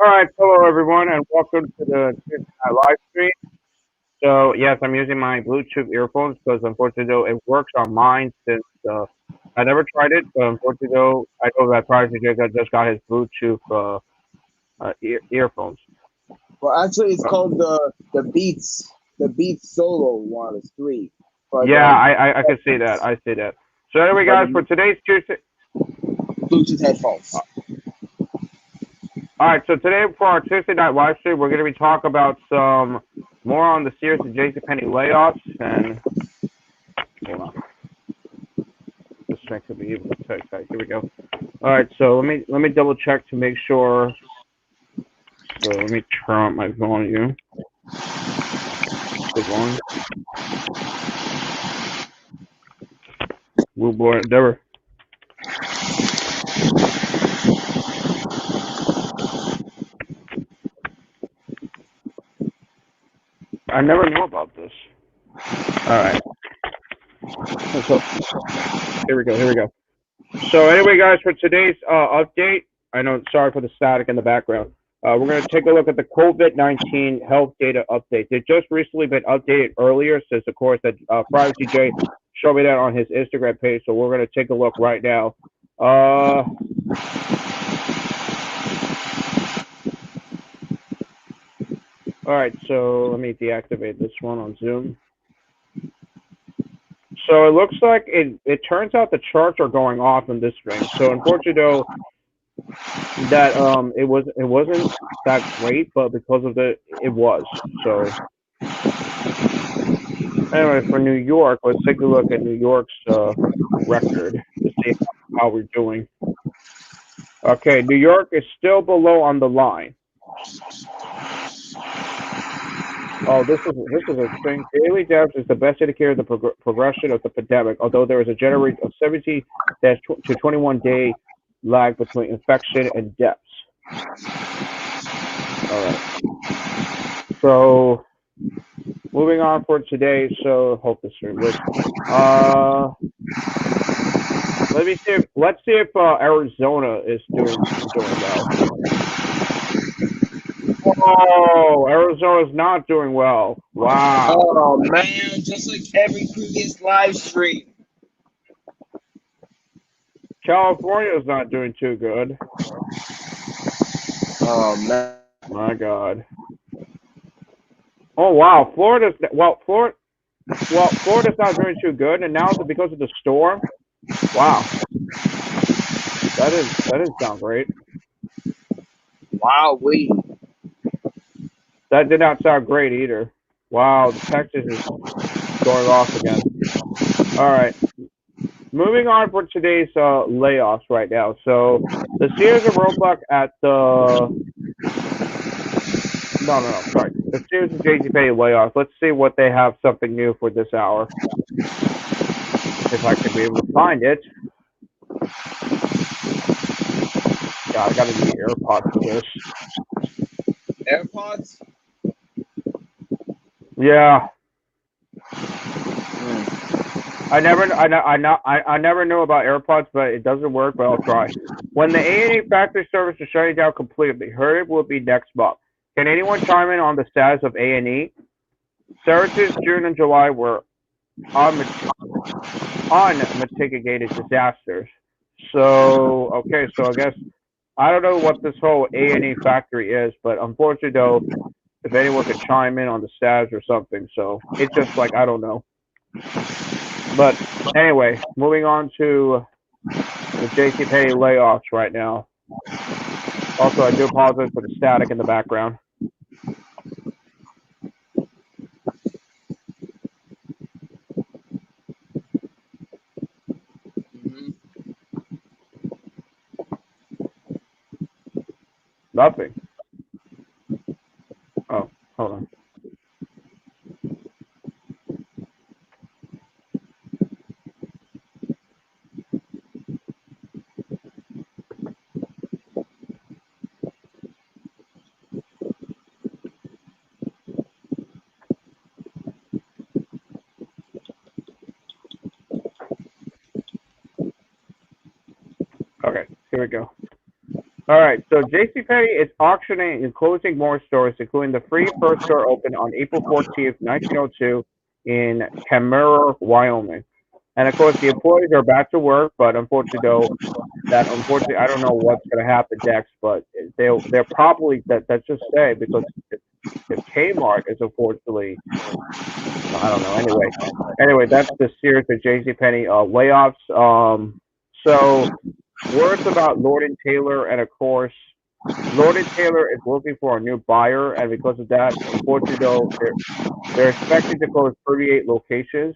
All right, hello everyone, and welcome to the live stream. So yes, I'm using my Bluetooth earphones because unfortunately though it works on mine since I never tried it, but unfortunately though I know that Prodigy Jacob just got his Bluetooth earphones. Well, actually, it's Uh, called the Beats Solo Wireless 3. But yeah, I could see that. I see that. So anyway, but guys, for the today's Tuesday. Bluetooth headphones. All right, so today for our Tuesday night live stream, we're going to be talking about some more on the series of JCPenney layoffs and hold on. This thing could be able to text. All right, here we go. All right, so let me double check to make sure. So let me turn up my volume. The volume. Blue boy endeavor. I never knew about this. All right. So here we go. Here we go. So anyway, guys, for today's update, I know. Sorry for the static in the background. We're going to take a look at the COVID-19 health data update. They just recently been updated earlier, since of course that Privacy J showed me that on his Instagram page. So we're going to take a look right now. All right, so let me deactivate this one on Zoom. So it looks like it turns out the charts are going off in this stream. So unfortunately, though, that it wasn't that great, but because of it was. So anyway, for New York, let's take a look at New York's record to see how we're doing. Okay, New York is still below on the line. Oh, this is a thing. Daily deaths is the best indicator of the progression of the pandemic, although there is a generate of 17 to 21 day lag between infection and deaths. All right. So moving on for today. So hope this works. Let me see. Let's see if Arizona is doing well. Oh, Arizona's not doing well. Wow. Oh man, just like every previous live stream. California's not doing too good. Oh man. My God. Oh wow, Florida's not doing too good, and now because of the storm. Wow, that didn't sound great. Wow, we. That did not sound great either. Wow, Texas is going off again. All right, moving on for today's layoffs right now. So the series of roadblock at the no, sorry, the series of JCPenney layoffs. Let's see what they have something new for this hour. If I can be able to find it. God, I gotta need AirPods for this. AirPods? Yeah. Mm. I never knew about AirPods, but it doesn't work. But I'll try. When the A&E factory service is shutting down completely, heard will be next month. Can anyone chime in on the status of A&E? Services June and July were unmitigated disasters. So okay, so I guess I don't know what this whole A&E factory is, but unfortunately, though, if anyone could chime in on the status or something, so it's just like I don't know. But anyway, moving on to the JCPenney layoffs right now. Also, I do apologize for the static in the background. Mm-hmm. Nothing. Oh, hold on. Okay, here we go. All right, so JCPenney is auctioning and closing more stores, including the free first store opened on April 14th, 1902 in Camaro, Wyoming. And of course, the employees are back to work, but unfortunately, I don't know what's going to happen next, but they're probably that's just say because if Kmart is unfortunately, I don't know. Anyway, that's the series of JCPenney layoffs. So words about Lord and Taylor, and of course, Lord and Taylor is looking for a new buyer, and because of that, unfortunately, though, they're expecting to close 38 locations.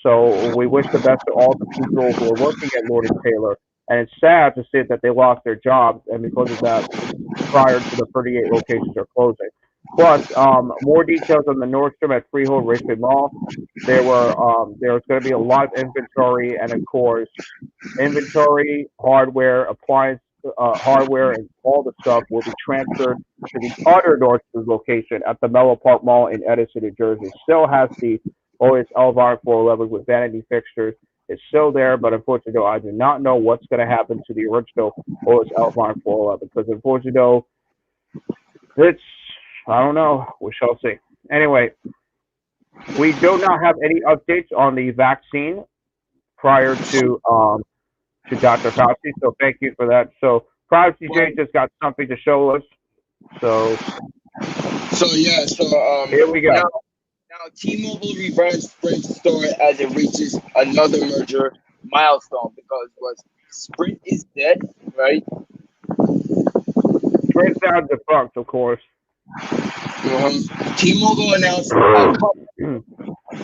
So we wish the best to all the people who are working at Lord and Taylor, and it's sad to see that they lost their jobs, and because of that, prior to the 38 locations are closing. Plus, more details on the Nordstrom at Freehold Richmond Mall. There was going to be a lot of inventory, and of course, inventory, hardware, and all the stuff will be transferred to the other Nordstrom location at the Mellow Park Mall in Edison, New Jersey. Still has the OS Elvire 411 with vanity fixtures. It's still there, but unfortunately, though, I do not know what's going to happen to the original OS Elvire 411 because unfortunately, though, it's I don't know. We shall see. Anyway, we do not have any updates on the vaccine prior to Dr. Fauci. So thank you for that. So Privacy Well, J just got something to show us. So so yeah, so here we now go. T-Mobile rebrand Sprint store as it reaches another merger milestone because was Sprint is dead, right? Sprint's now defunct, of course. T-Mobile announced a couple,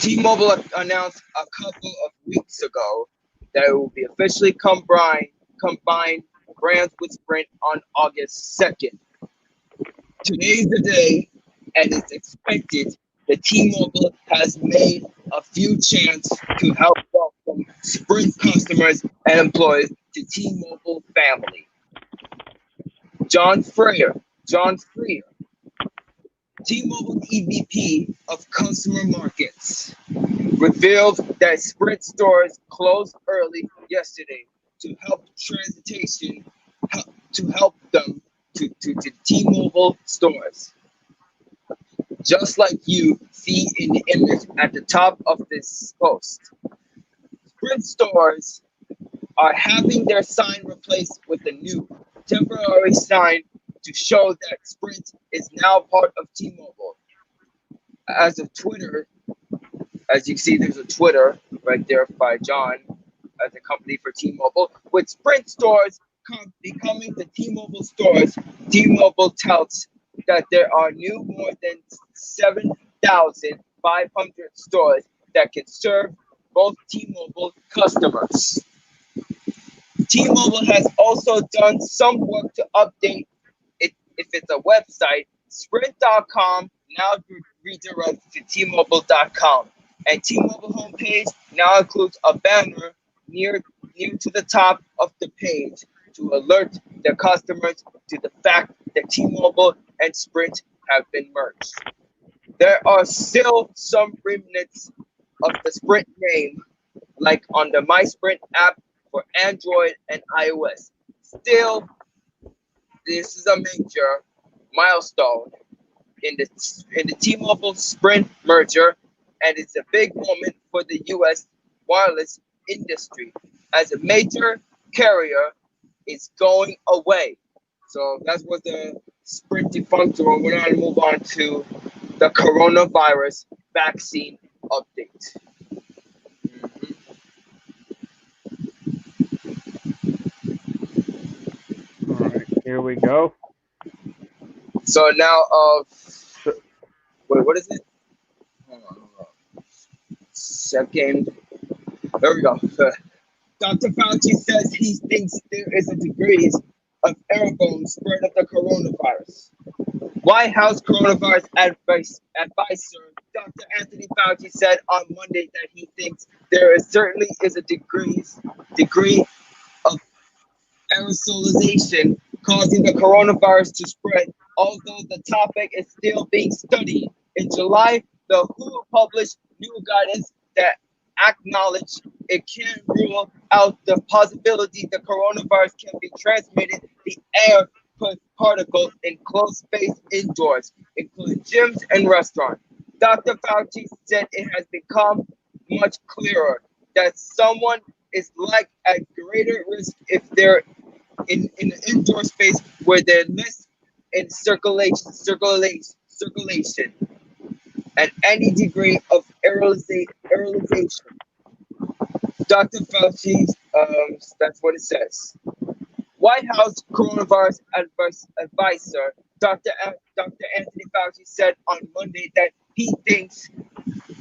T-Mobile announced a couple of weeks ago that it will be officially combined brands with Sprint on August 2nd. Today's the day, and it's expected that T-Mobile has made a few chants to help welcome Sprint customers and employees to T-Mobile family. John Freer, T-Mobile EVP of Customer Markets, revealed that Sprint stores closed early yesterday to help transportation to help them to T-Mobile stores. Just like you see in the image at the top of this post. Sprint stores are having their sign replaced with a new temporary sign to show that Sprint is now part of T-Mobile. As of Twitter, as you see, there's a Twitter right there by John as a company for T-Mobile. With Sprint stores becoming the T-Mobile stores, T-Mobile tells that there are new more than 7,500 stores that can serve both T-Mobile customers. T-Mobile has also done some work to update it if it's a website. Sprint.com now redirects to T-Mobile.com, and T-Mobile homepage now includes a banner near to the top of the page to alert their customers to the fact that T-Mobile and Sprint have been merged. There are still some remnants of the Sprint name, like on the My Sprint app for Android and iOS. Still, this is a major milestone in the T-Mobile Sprint merger, and it's a big moment for the U.S. wireless industry as a major carrier is going away. So that's what the Sprint defunct. So we're going to move on to the coronavirus vaccine update. All right, here we go. So now, So, wait, what is it? Hold on. Second. There we go. Dr. Fauci says he thinks there is a degree of airborne spread of the coronavirus. White House coronavirus advisor Dr. Anthony Fauci said on Monday that he thinks there certainly is a degree of aerosolization causing the coronavirus to spread, although the topic is still being studied. In July, the WHO published new guidance that acknowledge it can't rule out the possibility the coronavirus can be transmitted the air particles in closed space indoors, including gyms and restaurants. Dr. Fauci said it has become much clearer that someone is like at greater risk if they're in an indoor space where they're less in circulation and any degree of aerosolization. Dr. Fauci, that's what it says. White House coronavirus advisor Dr. Anthony Fauci said on Monday that he thinks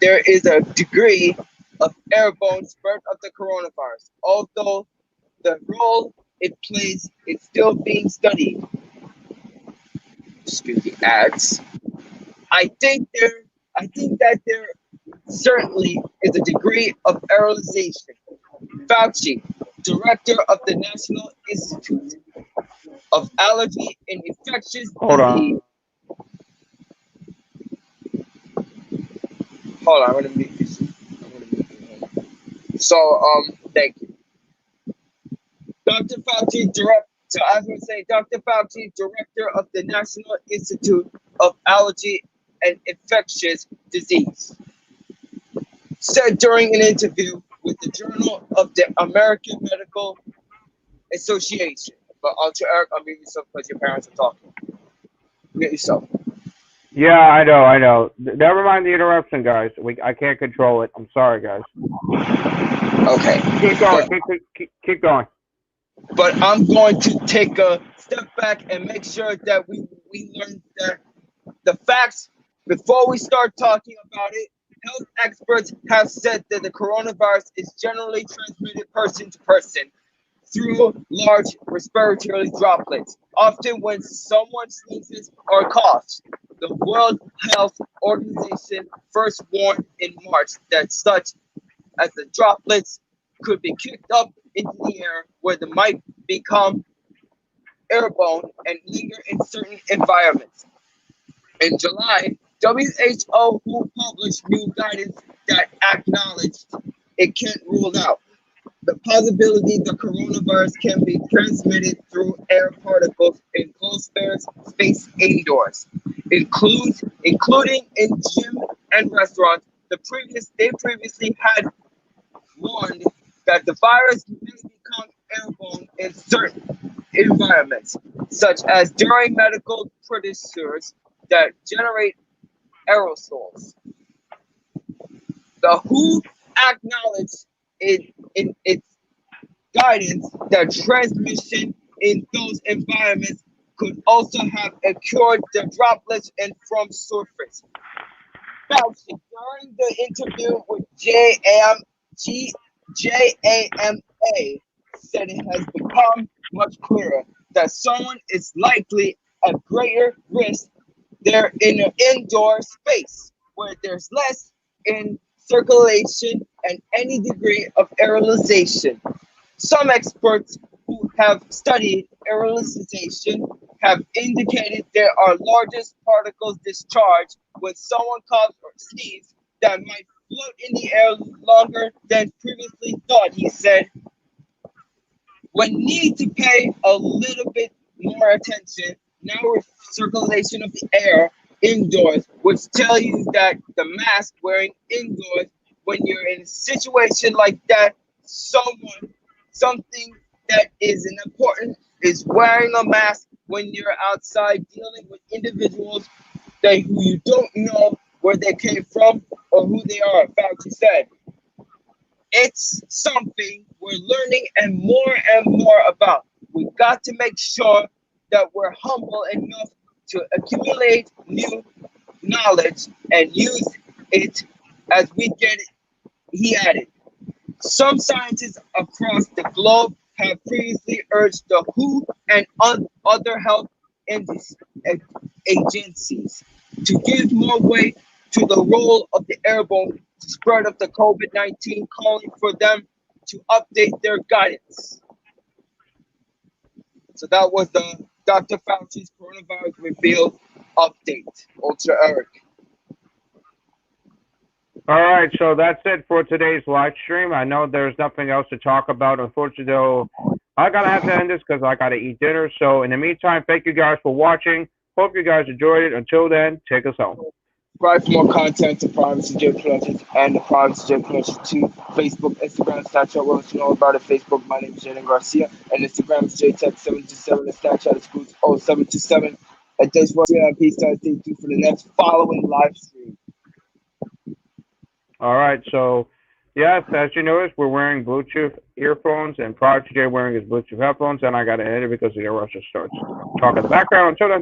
there is a degree of airborne spread of the coronavirus, although the role it plays is still being studied. Excuse me, adds. I think there I think that there certainly is a degree of aerolization. Fauci, director of the National Institute of Allergy and Infectious Hold on. Disease. Hold on, I'm gonna mute this. So thank you. Dr. Fauci, so as we say, Dr. Fauci, director of the National Institute of Allergy and Infectious Disease, said during an interview with the Journal of the American Medical Association. But Eric, I'll mute yourself because your parents are talking. Mute yourself. Yeah, I know. Never mind the interruption, guys. I can't control it. I'm sorry, guys. Okay. Keep going. Keep going. But I'm going to take a step back and make sure that we learn that the facts before we start talking about it. Health experts have said that the coronavirus is generally transmitted person to person through large respiratory droplets, often when someone sneezes or coughs. The World Health Organization first warned in March that such as the droplets could be kicked up into the air where they might become airborne and linger in certain environments. In July, WHO who published new guidance that acknowledged it can't rule out the possibility the coronavirus can be transmitted through air particles in closed space indoors, including in gym and restaurants. They previously had warned that the virus may become airborne in certain environments, such as during medical procedures that generate aerosols. The WHO acknowledged in its guidance that transmission in those environments could also have occurred the droplets and from surface. Fauci, during the interview with JAMA, said it has become much clearer that someone is likely at greater risk there in an indoor space where there's less in circulation and any degree of aerosolization. Some experts who have studied aerosolization have indicated there are largest particles discharged when someone coughs or sneezes that might float in the air longer than previously thought, he said. We need to pay a little bit more attention now with circulation of the air indoors, which tell you that the mask wearing indoors when you're in a situation like that, something that is important is wearing a mask when you're outside dealing with individuals that who you don't know where they came from or who they are. Fauci said it's something we're learning and more about. We got to make sure that we're humble enough to accumulate new knowledge and use it as we get it. He added. Some scientists across the globe have previously urged the WHO and other health agencies to give more weight to the role of the airborne spread of the COVID-19, calling for them to update their guidance. So that was the Dr. Fauci's coronavirus reveal update. Ultra Eric. All right, so that's it for today's live stream. I know there's nothing else to talk about. Unfortunately, though, I gotta have to end this because I gotta eat dinner. So in the meantime, thank you guys for watching. Hope you guys enjoyed it. Until then, take us home. Subscribe for more content to Privacy J Pleasures and the Privacy J Pleasures 2. Facebook, Instagram, Snapchat, what else you know about it. Facebook, my name is Jaden Garcia, and Instagram is JTech727, and Snapchat is Cruise0727. And thanks for watching. Peace out. Stay tuned for the next following live stream. All right. So yes, as you noticed, we're wearing Bluetooth earphones, and Project J wearing his Bluetooth headphones, and I gotta edit it because the rush starts talking in the background. Until then.